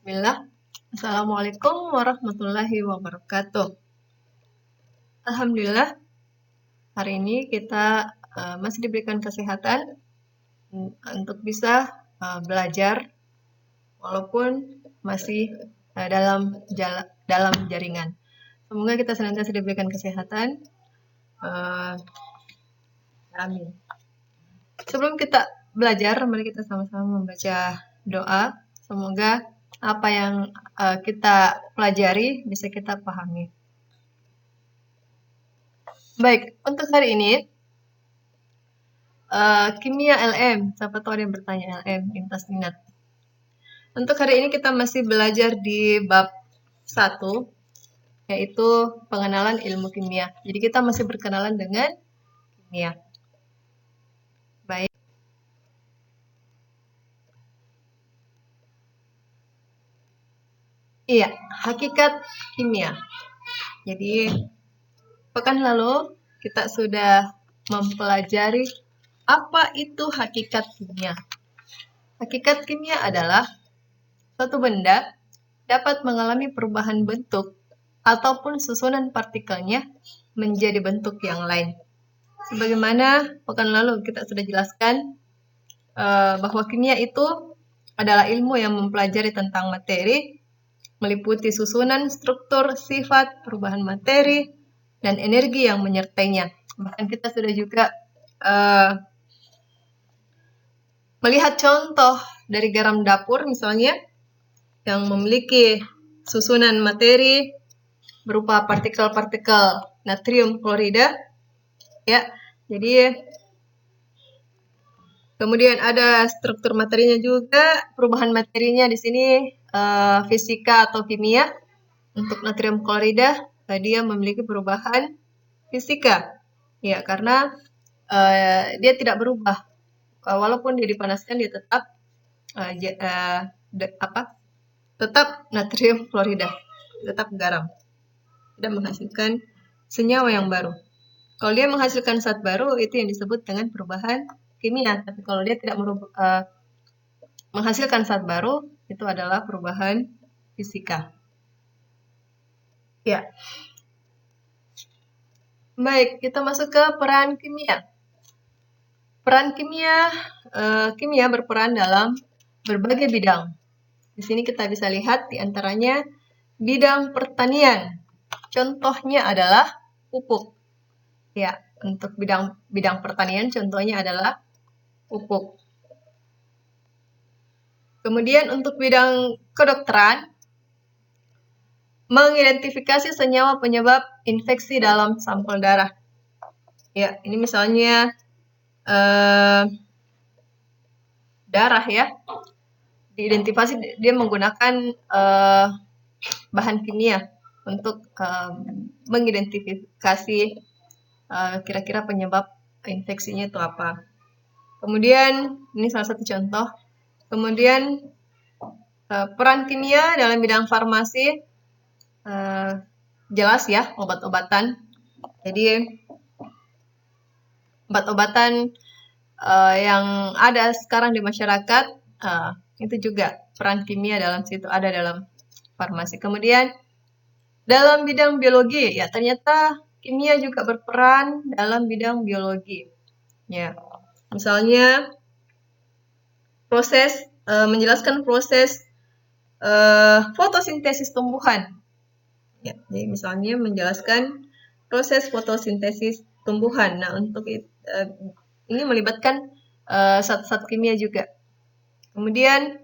Bismillah. Assalamualaikum warahmatullahi wabarakatuh. Alhamdulillah, hari ini kita masih diberikan kesehatan untuk bisa belajar walaupun masih dalam jaringan. Semoga kita senantiasa diberikan kesehatan. Amin. Sebelum kita belajar, mari kita sama-sama membaca doa. Semoga apa yang kita pelajari bisa kita pahami. Baik, untuk hari ini kimia LM. Siapa tahu ada yang bertanya LM, lintas minat. Untuk hari ini kita masih belajar di bab 1, yaitu pengenalan ilmu kimia. Jadi kita masih berkenalan dengan kimia. Baik. Iya, hakikat kimia. Jadi pekan lalu kita sudah mempelajari apa itu hakikat kimia. Hakikat kimia adalah suatu benda dapat mengalami perubahan bentuk ataupun susunan partikelnya menjadi bentuk yang lain. Sebagaimana pekan lalu kita sudah jelaskan bahwa kimia itu adalah ilmu yang mempelajari tentang materi, meliputi susunan, struktur, sifat, perubahan materi, dan energi yang menyertainya. Bahkan kita sudah juga melihat contoh dari garam dapur misalnya, yang memiliki susunan materi berupa partikel-partikel natrium klorida, ya. Jadi kemudian ada struktur materinya juga, perubahan materinya di sini fisika atau kimia. Untuk natrium klorida, dia memiliki perubahan fisika, ya, karena dia tidak berubah. Walaupun dia dipanaskan, dia tetap natrium klorida, tetap garam, tidak menghasilkan senyawa yang baru. Kalau dia menghasilkan zat baru, itu yang disebut dengan perubahan kimia. Tapi kalau dia tidak menghasilkan zat baru, itu adalah perubahan fisika. Ya. Baik, kita masuk ke peran kimia. Peran kimia berperan dalam berbagai bidang. Di sini kita bisa lihat di antaranya bidang pertanian. Contohnya adalah pupuk. Ya, untuk bidang pertanian contohnya adalah pupuk. Kemudian untuk bidang kedokteran, mengidentifikasi senyawa penyebab infeksi dalam sampel darah. Ya, ini misalnya darah, ya. Diidentifikasi dia menggunakan bahan kimia untuk mengidentifikasi kira-kira penyebab infeksinya itu apa. Kemudian ini salah satu contoh. Kemudian peran kimia dalam bidang farmasi, jelas ya, obat-obatan. Jadi obat-obatan yang ada sekarang di masyarakat, itu juga peran kimia dalam situ ada dalam farmasi. Kemudian dalam bidang biologi, ya ternyata kimia juga berperan dalam bidang biologi. Ya, misalnya menjelaskan proses fotosintesis tumbuhan. Ya, jadi misalnya menjelaskan proses fotosintesis tumbuhan. Nah, untuk ini melibatkan zat-zat kimia juga. Kemudian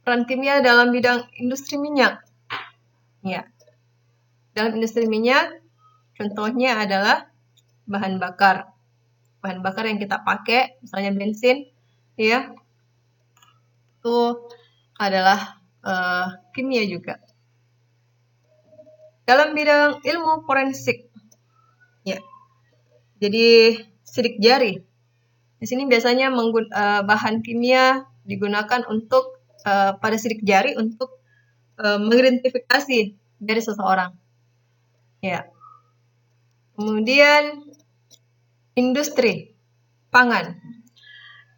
peran kimia dalam bidang industri minyak. Ya, dalam industri minyak contohnya adalah bahan bakar. Bahan bakar yang kita pakai, misalnya bensin, ya, itu adalah kimia juga. Dalam bidang ilmu forensik, ya, jadi sidik jari. Di sini biasanya bahan kimia digunakan untuk pada sidik jari untuk mengidentifikasi dari seseorang. Ya. Kemudian industri pangan.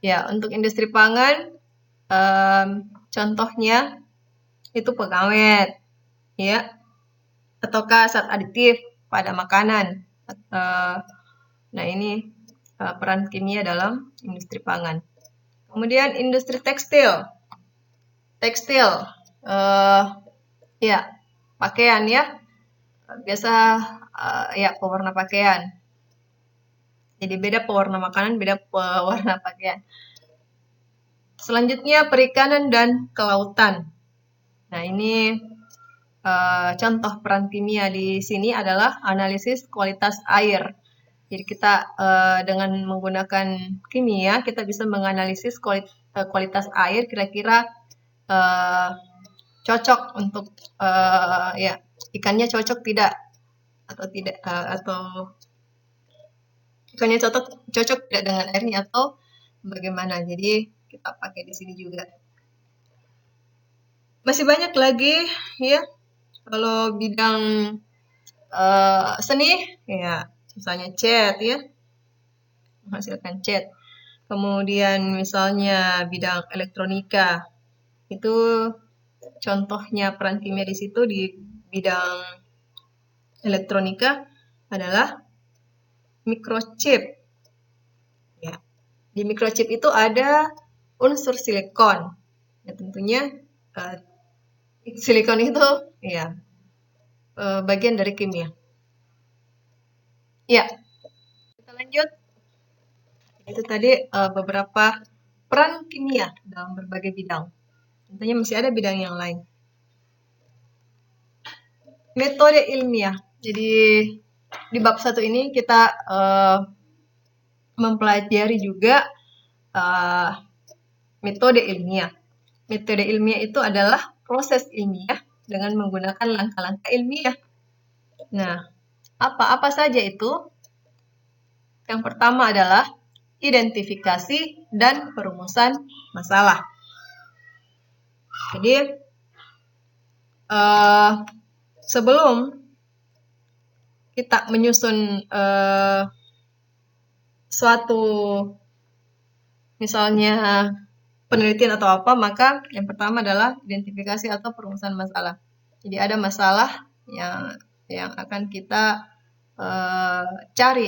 Ya, untuk industri pangan contohnya itu pengawet, ya, ataukah zat aditif pada makanan. Nah, ini peran kimia dalam industri pangan. Kemudian industri tekstil. Ya, pakaian ya. Biasa ya pewarna pakaian. Jadi beda pewarna makanan, beda pewarna pakaian. Selanjutnya perikanan dan kelautan. Nah, ini contoh peran kimia di sini adalah analisis kualitas air. Jadi kita dengan menggunakan kimia kita bisa menganalisis kualitas air kira-kira cocok untuk ya ikannya cocok tidak atau tidak atau ikannya cocok tidak dengan airnya atau bagaimana. Jadi kita pakai di sini juga. Masih banyak lagi ya. Kalau bidang seni ya misalnya cat ya, menghasilkan cat. Kemudian misalnya bidang elektronika, itu contohnya peran kimia di situ di bidang elektronika adalah microchip. Ya. Di microchip itu ada unsur silikon. Ya, tentunya silikon itu ya bagian dari kimia. Ya, kita lanjut. Itu tadi beberapa peran kimia dalam berbagai bidang. Tentunya masih ada bidang yang lain. Metode ilmiah. Jadi di bab 1 ini kita mempelajari juga metode ilmiah. Metode ilmiah itu adalah proses ilmiah dengan menggunakan langkah-langkah ilmiah. Nah, apa saja itu? Yang pertama adalah identifikasi dan perumusan masalah. Jadi, sebelum kita menyusun suatu misalnya penelitian atau apa, maka yang pertama adalah identifikasi atau perumusan masalah. Jadi ada masalah yang akan kita cari.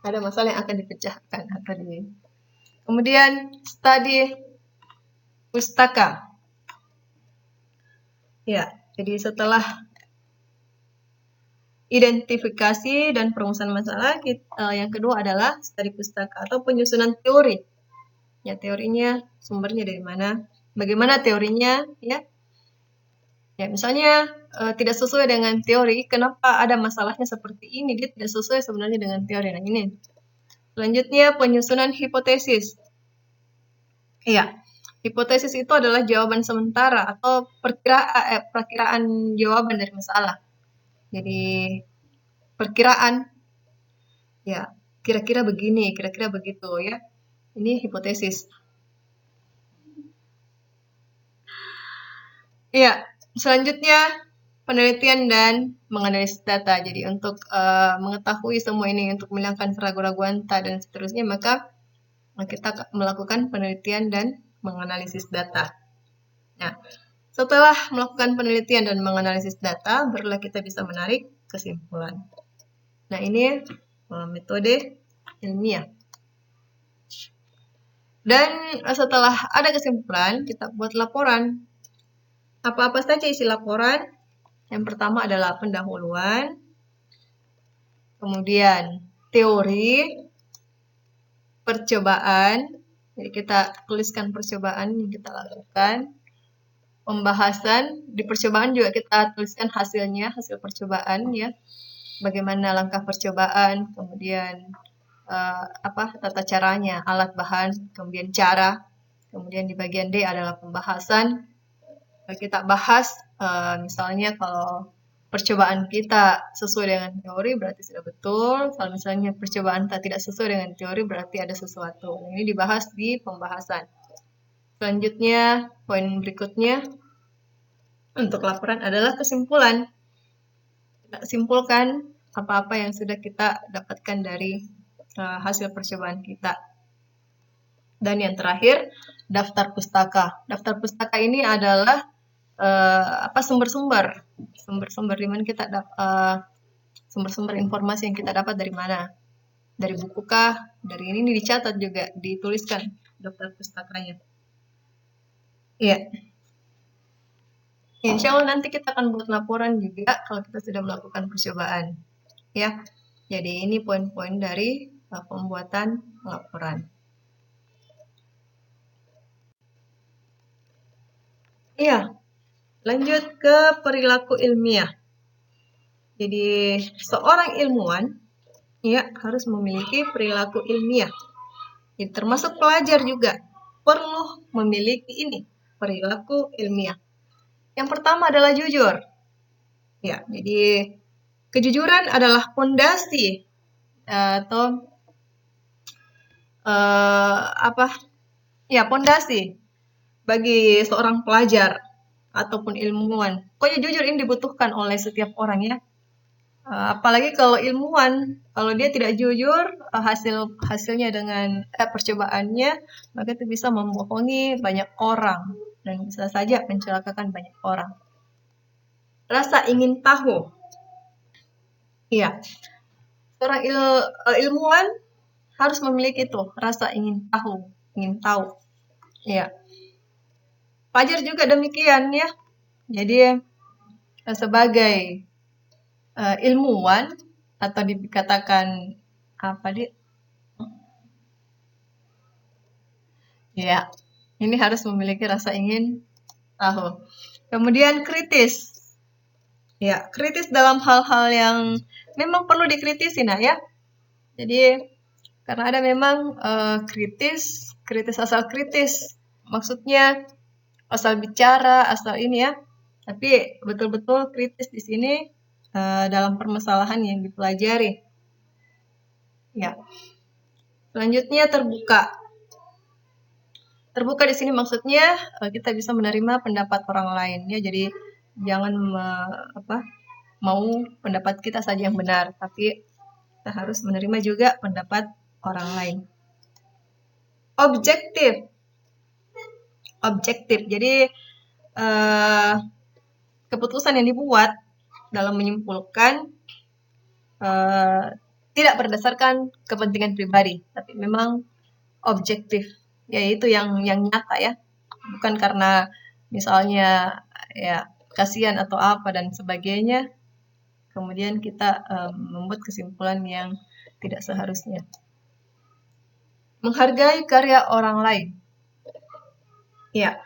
Ada masalah yang akan dipecahkan atau Kemudian studi pustaka. Ya, jadi setelah identifikasi dan perumusan masalah, yang kedua adalah studi pustaka atau penyusunan teori. Ya, teorinya sumbernya dari mana? Bagaimana teorinya? Ya, misalnya tidak sesuai dengan teori, kenapa ada masalahnya seperti ini? Dia tidak sesuai sebenarnya dengan teori. Nah, ini. Selanjutnya penyusunan hipotesis. Iya, hipotesis itu adalah jawaban sementara atau perkiraan jawaban dari masalah. Jadi perkiraan, ya kira-kira begini, kira-kira begitu ya. Ini hipotesis. Iya, selanjutnya penelitian dan menganalisis data. Jadi untuk mengetahui semua ini, untuk menghilangkan keraguan-raguan dan seterusnya, maka kita melakukan penelitian dan menganalisis data. Nah, setelah melakukan penelitian dan menganalisis data, barulah kita bisa menarik kesimpulan. Nah, ini metode ilmiah. Dan setelah ada kesimpulan, kita buat laporan. Apa-apa saja isi laporan? Yang pertama adalah pendahuluan, kemudian teori, percobaan. Jadi kita tuliskan percobaan yang kita lakukan. Pembahasan, di percobaan juga kita tuliskan hasilnya, hasil percobaan ya. Bagaimana langkah percobaan, kemudian tata caranya, alat bahan, kemudian cara. Kemudian di bagian D adalah pembahasan. Kita bahas misalnya kalau percobaan kita sesuai dengan teori berarti sudah betul. Kalau misalnya percobaan kita tidak sesuai dengan teori berarti ada sesuatu. Nah, ini dibahas di pembahasan. Selanjutnya, poin berikutnya untuk laporan adalah kesimpulan. Kita simpulkan apa-apa yang sudah kita dapatkan dari hasil percobaan kita. Dan yang terakhir, daftar pustaka. Daftar pustaka ini adalah sumber-sumber di mana kita sumber-sumber informasi yang kita dapat dari mana? Dari buku kah? Dari ini dicatat juga, dituliskan daftar pustakanya. Iya. Insya Allah nanti kita akan buat laporan juga kalau kita sudah melakukan percobaan. Ya. Jadi ini poin-poin dari pembuatan laporan. Iya. Lanjut ke perilaku ilmiah. Jadi seorang ilmuwan ya harus memiliki perilaku ilmiah. Jadi termasuk pelajar juga perlu memiliki ini, perilaku ilmiah. Yang pertama adalah jujur. Ya, jadi kejujuran adalah fondasi atau fondasi bagi seorang pelajar ataupun ilmuwan. Pokoknya jujur ini dibutuhkan oleh setiap orang ya. Apalagi kalau ilmuwan, kalau dia tidak jujur hasilnya dengan percobaannya, maka itu bisa membohongi banyak orang dan bisa saja mencelakakan banyak orang. Rasa ingin tahu. Iya. Seorang ilmuwan harus memiliki itu, rasa ingin tahu. Iya. Pelajar juga demikian ya. Jadi sebagai ilmuwan atau dikatakan ya, ini harus memiliki rasa ingin tahu. Kemudian kritis. Ya, kritis dalam hal-hal yang memang perlu dikritisi ya. Jadi karena ada memang kritis asal kritis. Maksudnya asal bicara, asal ini ya. Tapi betul-betul kritis di sini dalam permasalahan yang dipelajari. Ya. Selanjutnya terbuka. Terbuka di sini maksudnya kita bisa menerima pendapat orang lain ya. Jadi jangan mau pendapat kita saja yang benar, tapi kita harus menerima juga pendapat orang lain. Objektif. Jadi keputusan yang dibuat dalam menyimpulkan tidak berdasarkan kepentingan pribadi, tapi memang objektif, yaitu yang nyata ya, bukan karena misalnya ya kasihan atau apa dan sebagainya, kemudian kita membuat kesimpulan yang tidak seharusnya. Menghargai karya orang lain. Ya,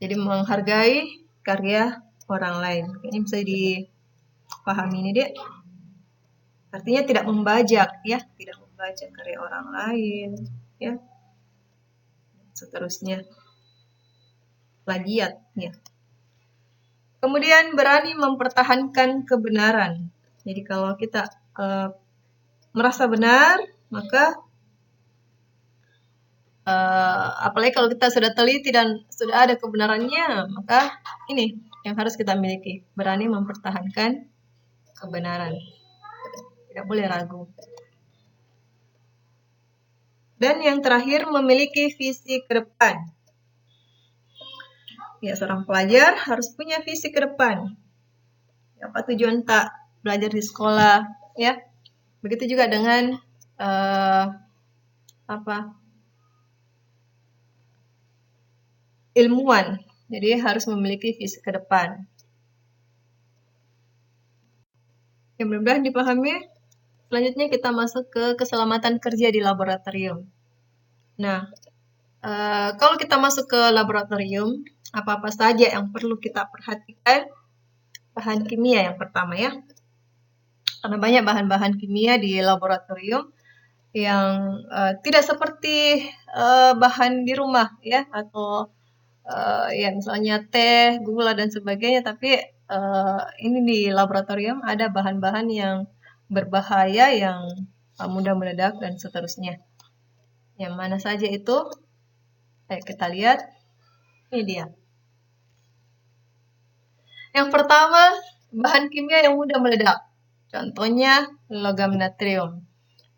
jadi menghargai karya orang lain. Ini bisa dipahami ini dek. Artinya tidak membajak ya, tidak membajak karya orang lain ya. Seterusnya. Plagiat ya. Kemudian berani mempertahankan kebenaran. Jadi kalau kita merasa benar, maka apalagi kalau kita sudah teliti dan sudah ada kebenarannya, maka ini yang harus kita miliki, berani mempertahankan kebenaran. Tidak boleh ragu. Dan yang terakhir, memiliki visi ke depan. Ya, seorang pelajar harus punya visi ke depan. Apa tujuan tak belajar di sekolah, ya. Begitu juga dengan ilmuwan. Jadi harus memiliki visi ke depan. Yang mudah-mudahan dipahami. Selanjutnya kita masuk ke keselamatan kerja di laboratorium. Nah, kalau kita masuk ke laboratorium, apa-apa saja yang perlu kita perhatikan? Bahan kimia yang pertama ya. Karena banyak bahan-bahan kimia di laboratorium yang tidak seperti bahan di rumah ya, atau ya misalnya teh, gula dan sebagainya, tapi ini di laboratorium ada bahan-bahan yang berbahaya, yang mudah meledak dan seterusnya. Yang mana saja itu? Ayo kita lihat. Ini dia. Yang pertama, bahan kimia yang mudah meledak. Contohnya logam natrium.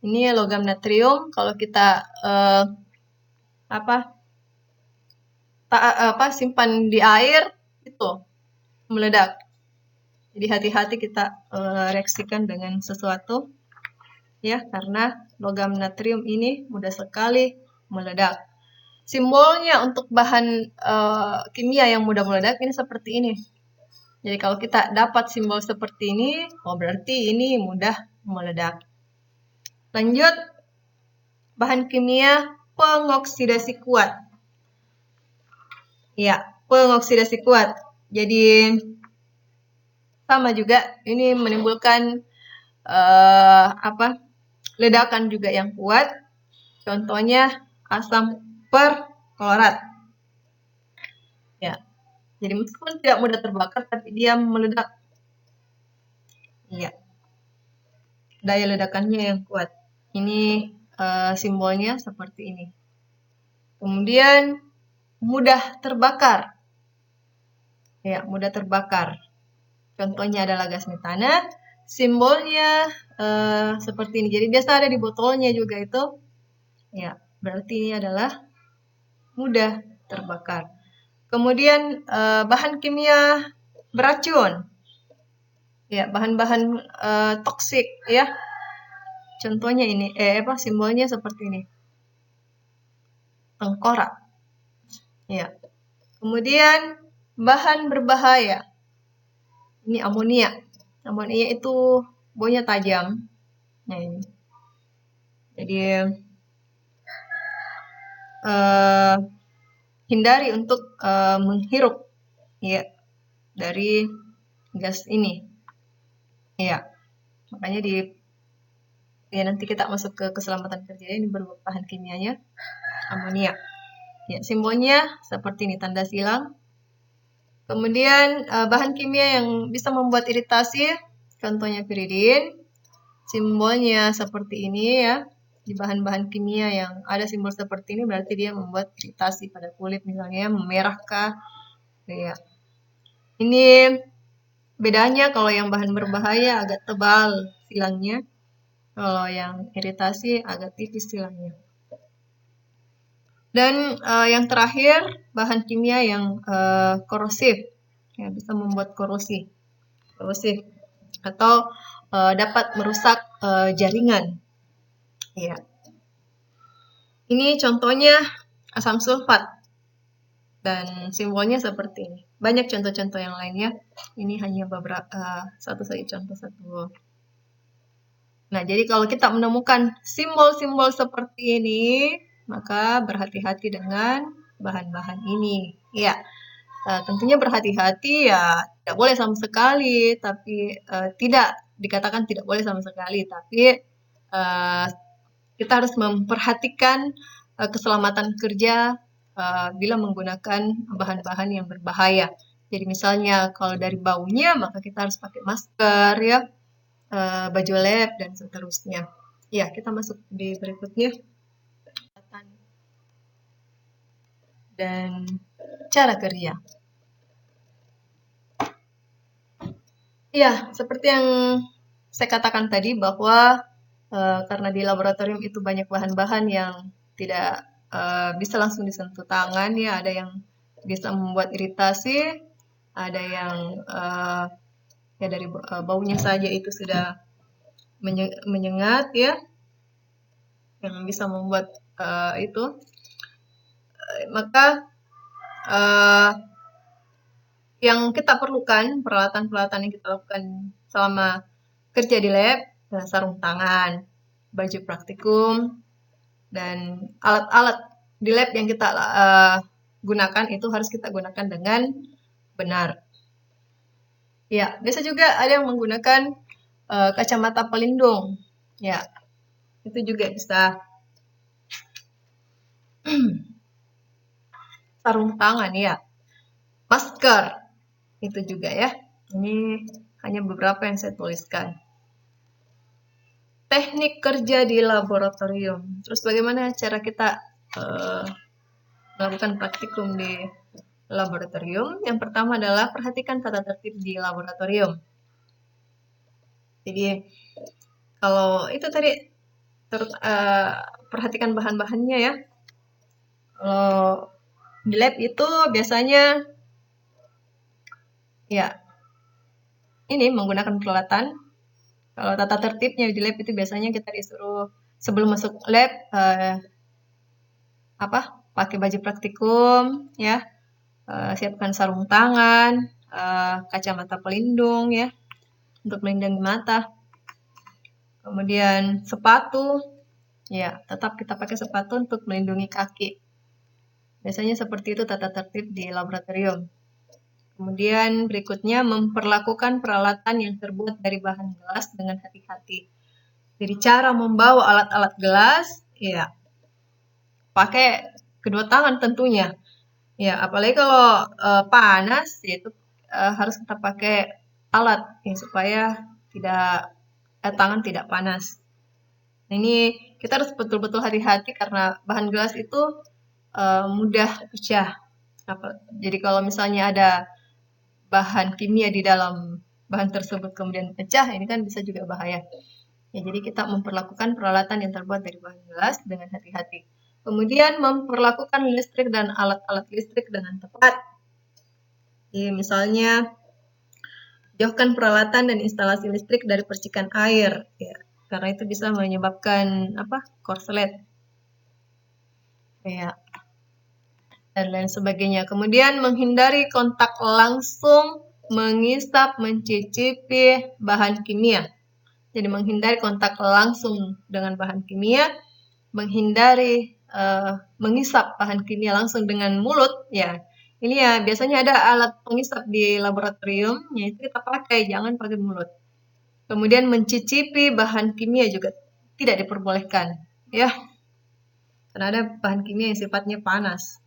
Ini logam natrium kalau kita simpan di air itu meledak. Jadi hati-hati kita reaksikan dengan sesuatu ya, karena logam natrium ini mudah sekali meledak. Simbolnya untuk bahan kimia yang mudah meledak ini seperti ini. Jadi kalau kita dapat simbol seperti ini, berarti ini mudah meledak. Lanjut, bahan kimia pengoksidasi kuat. Ya, pengoksidasi kuat. Jadi sama juga, ini menimbulkan ledakan juga yang kuat. Contohnya asam perklorat. Ya, jadi meskipun tidak mudah terbakar, tapi dia meledak. Ya, daya ledakannya yang kuat. Ini simbolnya seperti ini. Kemudian mudah terbakar. Ya, mudah terbakar. Contohnya adalah gas metana. Simbolnya seperti ini. Jadi biasa ada di botolnya juga itu. Ya, berarti ini adalah mudah terbakar. Kemudian bahan kimia beracun. Ya, bahan-bahan toksik ya. Contohnya ini simbolnya seperti ini. Tengkorak. Ya. Kemudian bahan berbahaya. Ini amonia. Amonia itu baunya tajam. Nah, ini. Jadi hindari untuk menghirup ya dari gas ini. Ya. Makanya nanti kita masuk ke keselamatan kerja ini berbahan kimianya amonia. Ya, simbolnya seperti ini, tanda silang. Kemudian bahan kimia yang bisa membuat iritasi, contohnya piridin. Simbolnya seperti ini ya. Di bahan-bahan kimia yang ada simbol seperti ini berarti dia membuat iritasi pada kulit, misalnya memerahkah. Ya. Ini bedanya, kalau yang bahan berbahaya agak tebal silangnya. Kalau yang iritasi agak tipis silangnya. Dan yang terakhir, bahan kimia yang korosif, ya, bisa membuat korosif, atau dapat merusak jaringan. Ya. Ini contohnya asam sulfat, dan simbolnya seperti ini. Banyak contoh-contoh yang lainnya. Ini hanya beberapa satu saja contoh. Nah, jadi kalau kita menemukan simbol-simbol seperti ini, maka berhati-hati dengan bahan-bahan ini. Ya, tentunya berhati-hati ya, tidak boleh sama sekali, tapi tidak dikatakan tidak boleh sama sekali, tapi kita harus memperhatikan keselamatan kerja bila menggunakan bahan-bahan yang berbahaya. Jadi misalnya kalau dari baunya, maka kita harus pakai masker ya, baju lab dan seterusnya. Ya, kita masuk di berikutnya. Dan cara kerja. Ya, seperti yang saya katakan tadi bahwa karena di laboratorium itu banyak bahan-bahan yang tidak bisa langsung disentuh tangan ya, ada yang bisa membuat iritasi, ada yang ya dari baunya saja itu sudah menyengat ya, yang bisa membuat itu. Maka yang kita perlukan, peralatan-peralatan yang kita lakukan selama kerja di lab, sarung tangan, baju praktikum, dan alat-alat di lab yang kita gunakan itu harus kita gunakan dengan benar. Ya, biasa juga ada yang menggunakan kacamata pelindung. Ya, itu juga bisa. Sarung tangan ya. Masker itu juga ya. Ini hanya beberapa yang saya tuliskan. Teknik kerja di laboratorium. Terus bagaimana cara kita melakukan praktikum di laboratorium? Yang pertama adalah perhatikan tata tertib di laboratorium. Jadi kalau itu tadi perhatikan bahan-bahannya ya. Kalau di lab itu biasanya ya ini menggunakan peralatan. Kalau tata tertibnya di lab itu biasanya kita disuruh sebelum masuk lab pakai baju praktikum ya, siapkan sarung tangan, kacamata pelindung ya untuk melindungi mata. Kemudian sepatu, ya tetap kita pakai sepatu untuk melindungi kaki. Biasanya seperti itu tata tertib di laboratorium. Kemudian berikutnya memperlakukan peralatan yang terbuat dari bahan gelas dengan hati-hati. Jadi cara membawa alat-alat gelas, ya pakai kedua tangan tentunya. Ya, apalagi kalau panas, yaitu harus kita pakai alat ya, supaya tangan tidak panas. Nah, ini kita harus betul-betul hati-hati karena bahan gelas itu mudah pecah. Jadi kalau misalnya ada bahan kimia di dalam bahan tersebut kemudian pecah, ini kan bisa juga bahaya. Ya, jadi kita memperlakukan peralatan yang terbuat dari bahan gelas dengan hati-hati. Kemudian memperlakukan listrik dan alat-alat listrik dengan tepat. Jadi misalnya jauhkan peralatan dan instalasi listrik dari percikan air, ya, karena itu bisa menyebabkan korslet, ya, dan lain sebagainya. Kemudian menghindari kontak langsung, mengisap, mencicipi bahan kimia. Jadi menghindari kontak langsung dengan bahan kimia, menghindari mengisap bahan kimia langsung dengan mulut, ya. Ini ya biasanya ada alat pengisap di laboratorium, yaitu kita pakai, jangan pakai mulut. Kemudian mencicipi bahan kimia juga tidak diperbolehkan, ya. Karena ada bahan kimia yang sifatnya panas.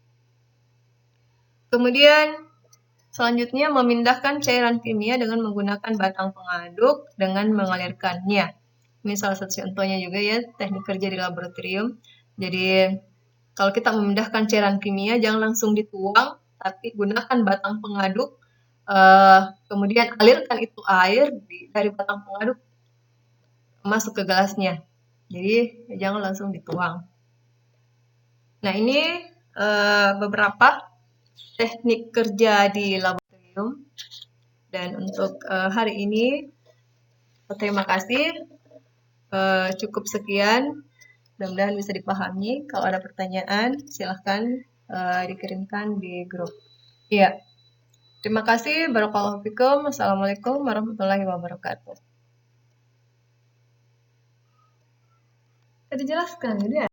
Kemudian selanjutnya memindahkan cairan kimia dengan menggunakan batang pengaduk dengan mengalirkannya. Ini salah satu contohnya juga ya, teknik kerja di laboratorium. Jadi kalau kita memindahkan cairan kimia jangan langsung dituang, tapi gunakan batang pengaduk, kemudian alirkan itu air dari batang pengaduk masuk ke gelasnya. Jadi jangan langsung dituang. Nah, ini beberapa teknik kerja di laboratorium. Dan untuk hari ini terima kasih. Cukup sekian. Mudah-mudahan bisa dipahami. Kalau ada pertanyaan, silahkan dikirimkan di grup. Iya. Terima kasih. Barakallahu fikum. Assalamualaikum warahmatullahi wabarakatuh. Tadi jelaskan, jadi